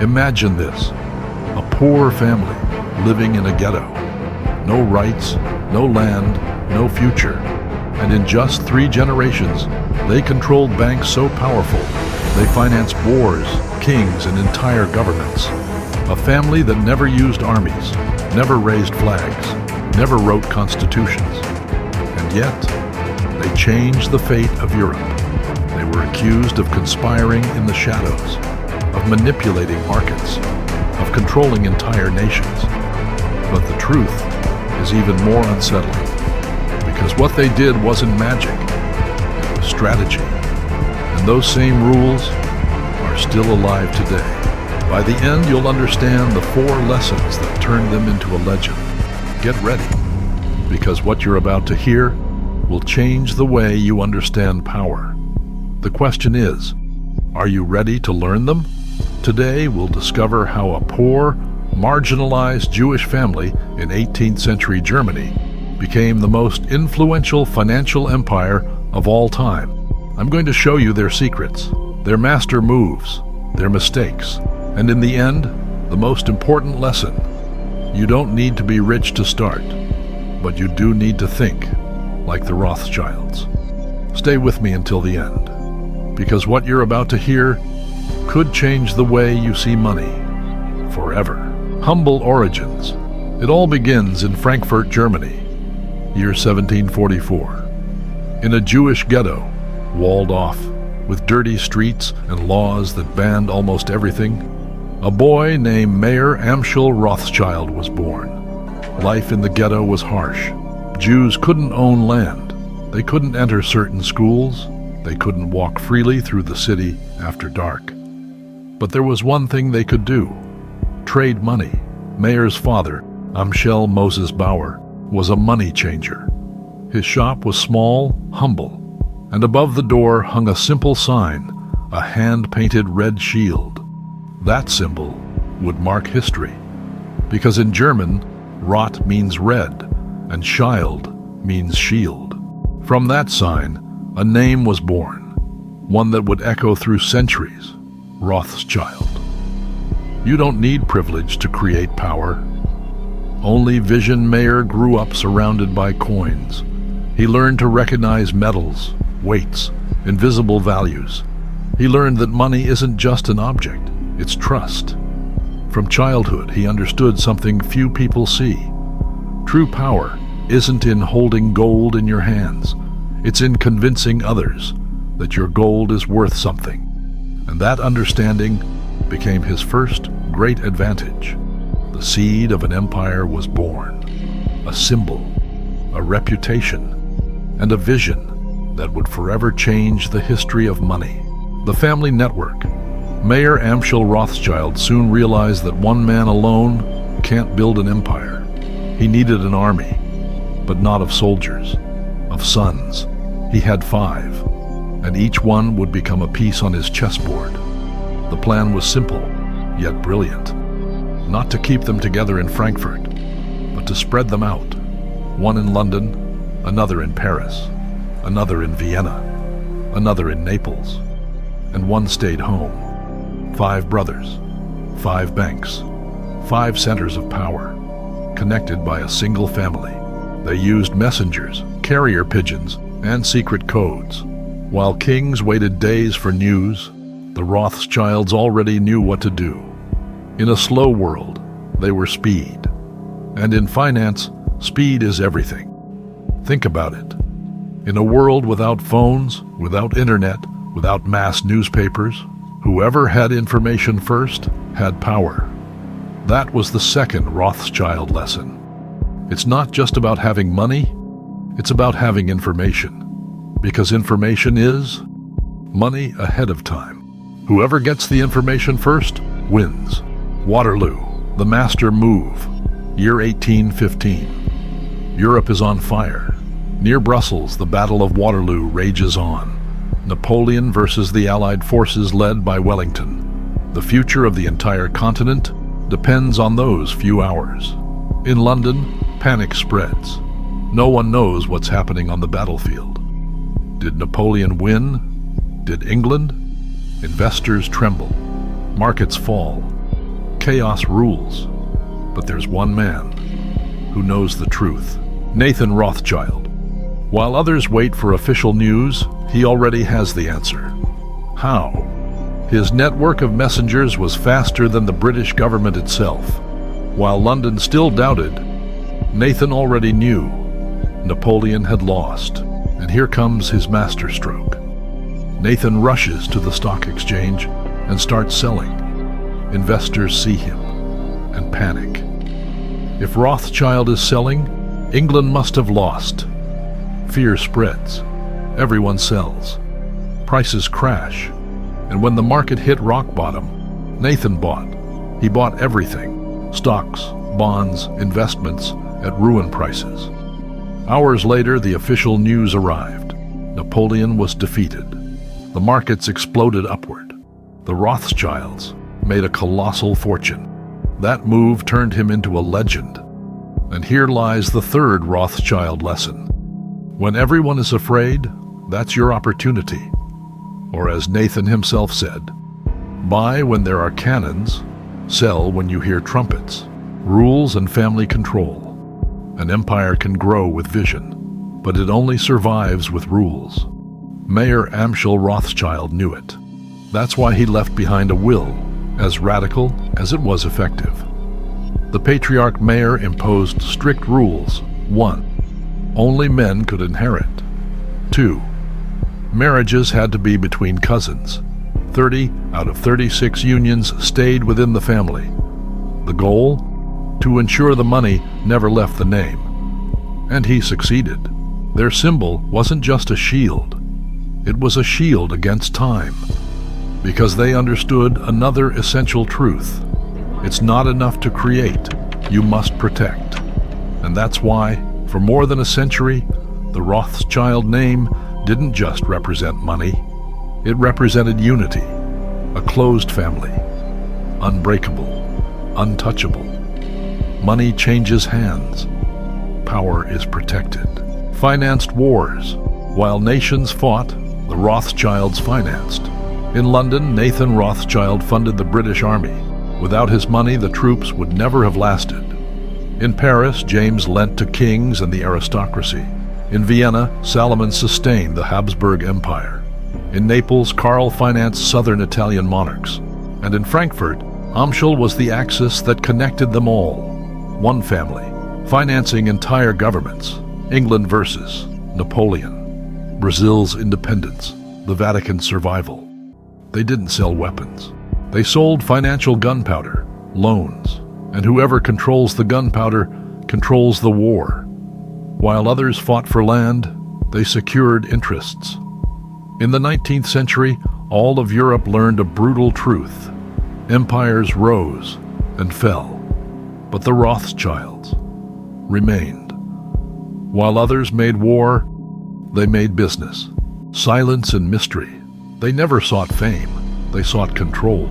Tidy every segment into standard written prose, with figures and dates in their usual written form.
Imagine this, a poor family living in a ghetto. No rights, no land, no future. And in just 3 generations, they controlled banks so powerful, they financed wars, kings, and entire governments. A family that never used armies, never raised flags, never wrote constitutions. And yet, they changed the fate of Europe. They were accused of conspiring in the shadows, of manipulating markets, of controlling entire nations. But the truth is even more unsettling, because what they did wasn't magic, it was strategy. And those same rules are still alive today. By the end, you'll understand the 4 lessons that turned them into a legend. Get ready, because what you're about to hear will change the way you understand power. The question is, are you ready to learn them? Today, we'll discover how a poor, marginalized Jewish family in 18th century Germany became the most influential financial empire of all time. I'm going to show you their secrets, their master moves, their mistakes, and in the end, the most important lesson. You don't need to be rich to start, but you do need to think like the Rothschilds. Stay with me until the end, because what you're about to hear could change the way you see money forever. Humble origins. It all begins in Frankfurt, Germany, year 1744. In a Jewish ghetto, walled off, with dirty streets and laws that banned almost everything, a boy named Mayer Amschel Rothschild was born. Life in the ghetto was harsh. Jews couldn't own land. They couldn't enter certain schools. They couldn't walk freely through the city after dark. But there was one thing they could do: trade money. Mayer's father, Amschel Moses Bauer, was a money changer. His shop was small, humble, and above the door hung a simple sign, a hand-painted red shield. That symbol would mark history, because in German, Rot means red, and Schild means shield. From that sign, a name was born, one that would echo through centuries: Rothschild. You don't need privilege to create power. Only vision. Mayer grew up surrounded by coins. He learned to recognize metals, weights, invisible values. He learned that money isn't just an object, it's trust. From childhood, he understood something few people see. True power isn't in holding gold in your hands. It's in convincing others that your gold is worth something. And that understanding became his first great advantage. The seed of an empire was born, a symbol, a reputation, and a vision that would forever change the history of money. The family network. Mayer Amschel Rothschild soon realized that one man alone can't build an empire. He needed an army, but not of soldiers, of sons. He had 5, and each one would become a piece on his chessboard. The plan was simple, yet brilliant. Not to keep them together in Frankfurt, but to spread them out. One in London, another in Paris, another in Vienna, another in Naples, and one stayed home. 5 brothers, 5 banks, 5 centers of power, connected by a single family. They used messengers, carrier pigeons, and secret codes. While kings waited days for news, the Rothschilds already knew what to do. In a slow world, they were speed. And in finance, speed is everything. Think about it. In a world without phones, without internet, without mass newspapers, whoever had information first had power. That was the second Rothschild lesson. It's not just about having money, it's about having information. Because information is money ahead of time. Whoever gets the information first wins. Waterloo, the master move, year 1815. Europe is on fire. Near Brussels, the Battle of Waterloo rages on. Napoleon versus the Allied forces led by Wellington. The future of the entire continent depends on those few hours. In London, panic spreads. No one knows what's happening on the battlefield. Did Napoleon win? Did England? Investors tremble. Markets fall. chaos rules. But there's one man who knows the truth. Nathan Rothschild. While others wait for official news, he already has the answer. How? His network of messengers was faster than the British government itself. While London still doubted, Nathan already knew Napoleon had lost, and here comes his masterstroke. Nathan rushes to the stock exchange and starts selling. Investors see him and panic. If Rothschild is selling, England must have lost. Fear spreads. Everyone sells. Prices crash. And when the market hit rock bottom, Nathan bought. He bought everything: stocks, bonds, investments at ruin prices. Hours later, the official news arrived. Napoleon was defeated. The markets exploded upward. The Rothschilds made a colossal fortune. That move turned him into a legend. And here lies the third Rothschild lesson. When everyone is afraid, that's your opportunity. Or as Nathan himself said, buy when there are cannons, sell when you hear trumpets. Rules and family control. An empire can grow with vision, but it only survives with rules. Mayor Amschel Rothschild knew it. That's why he left behind a will, as radical as it was effective. The patriarch mayor imposed strict rules. 1. Only men could inherit. 2. Marriages had to be between cousins. 30 out of 36 unions stayed within the family. The goal? To ensure the money never left the name. And he succeeded. Their symbol wasn't just a shield. It was a shield against time. Because they understood another essential truth. It's not enough to create, you must protect. And that's why, for more than a century, the Rothschild name didn't just represent money. It represented unity, a closed family, unbreakable, untouchable. Money changes hands. Power is protected. Financed wars. While nations fought, the Rothschilds financed. In London, Nathan Rothschild funded the British Army. Without his money, the troops would never have lasted. In Paris, James lent to kings and the aristocracy. In Vienna, Salomon sustained the Habsburg Empire. In Naples, Karl financed southern Italian monarchs. And in Frankfurt, Amschel was the axis that connected them all. One family, financing entire governments. England versus Napoleon. Brazil's independence. The Vatican's survival. They didn't sell weapons. They sold financial gunpowder, loans, and whoever controls the gunpowder controls the war. While others fought for land, they secured interests. In the 19th century, all of Europe learned a brutal truth. Empires rose and fell, but the Rothschilds remained. While others made war, they made business. Silence and mystery. They never sought fame, they sought control.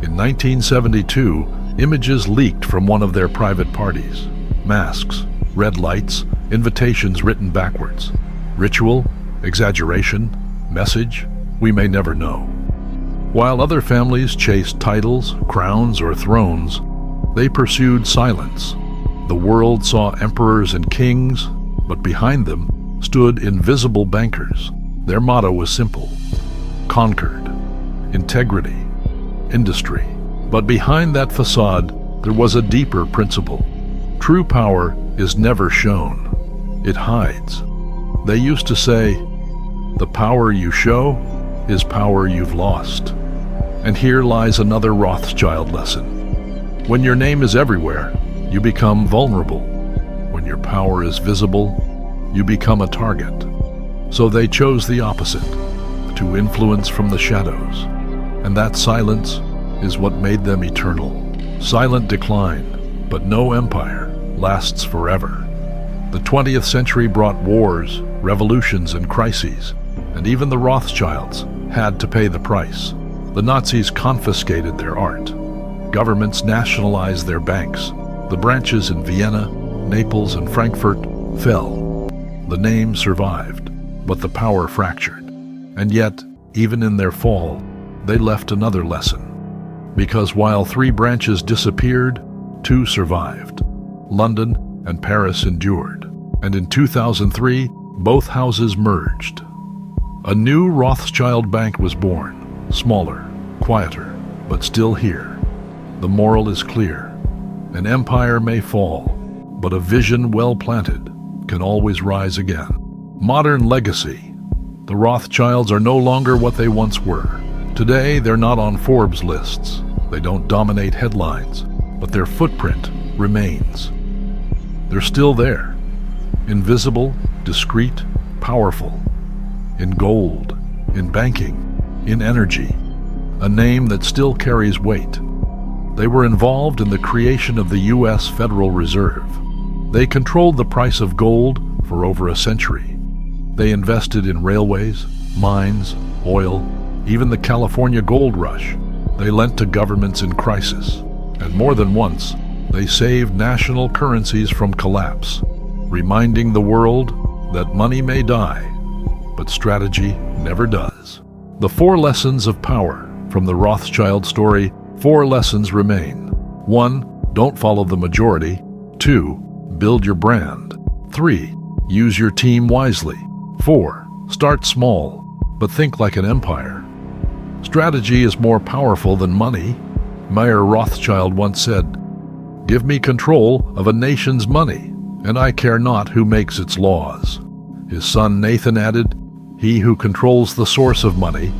In 1972, images leaked from one of their private parties. Masks, red lights, invitations written backwards. Ritual, exaggeration, message, we may never know. While other families chased titles, crowns, or thrones, they pursued silence. The world saw emperors and kings, but behind them stood invisible bankers. Their motto was simple: conquered, integrity, industry. But behind that facade, there was a deeper principle. True power is never shown. It hides. They used to say, the power you show is power you've lost. And here lies another Rothschild lesson. When your name is everywhere, you become vulnerable. When your power is visible, you become a target. So they chose the opposite, to influence from the shadows. And that silence is what made them eternal. Silent decline, but no empire lasts forever. The 20th century brought wars, revolutions, and crises, and even the Rothschilds had to pay the price. The Nazis confiscated their art. Governments nationalized their banks. The branches in Vienna, Naples, and Frankfurt fell. The name survived, but the power fractured. And yet, even in their fall, they left another lesson. Because while 3 branches disappeared, 2 survived. London and Paris endured, and in 2003, both houses merged. A new Rothschild bank was born, smaller, quieter, but still here. The moral is clear. An empire may fall, but a vision well planted can always rise again. Modern legacy. The Rothschilds are no longer what they once were. Today, they're not on Forbes lists. They don't dominate headlines, but their footprint remains. They're still there. Invisible, discreet, powerful. In gold, in banking, in energy. A name that still carries weight. They were involved in the creation of the U.S. Federal Reserve. They controlled the price of gold for over a century. They invested in railways, mines, oil, even the California gold rush. They lent to governments in crisis. And more than once, they saved national currencies from collapse, reminding the world that money may die, but strategy never does. The 4 lessons of power from the Rothschild story. 4 lessons remain. 1. Don't follow the majority. 2. Build your brand. 3. Use your team wisely. 4. Start small, but think like an empire. Strategy is more powerful than money. Mayer Rothschild once said, "Give me control of a nation's money, and I care not who makes its laws." His son Nathan added, "He who controls the source of money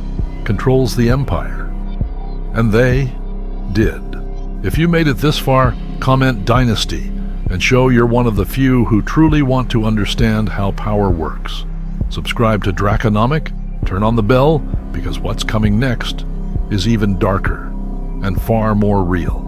controls the empire." And they did. If you made it this far, comment Dynasty and show you're one of the few who truly want to understand how power works. Subscribe to Drakonomic, turn on the bell, because what's coming next is even darker and far more real.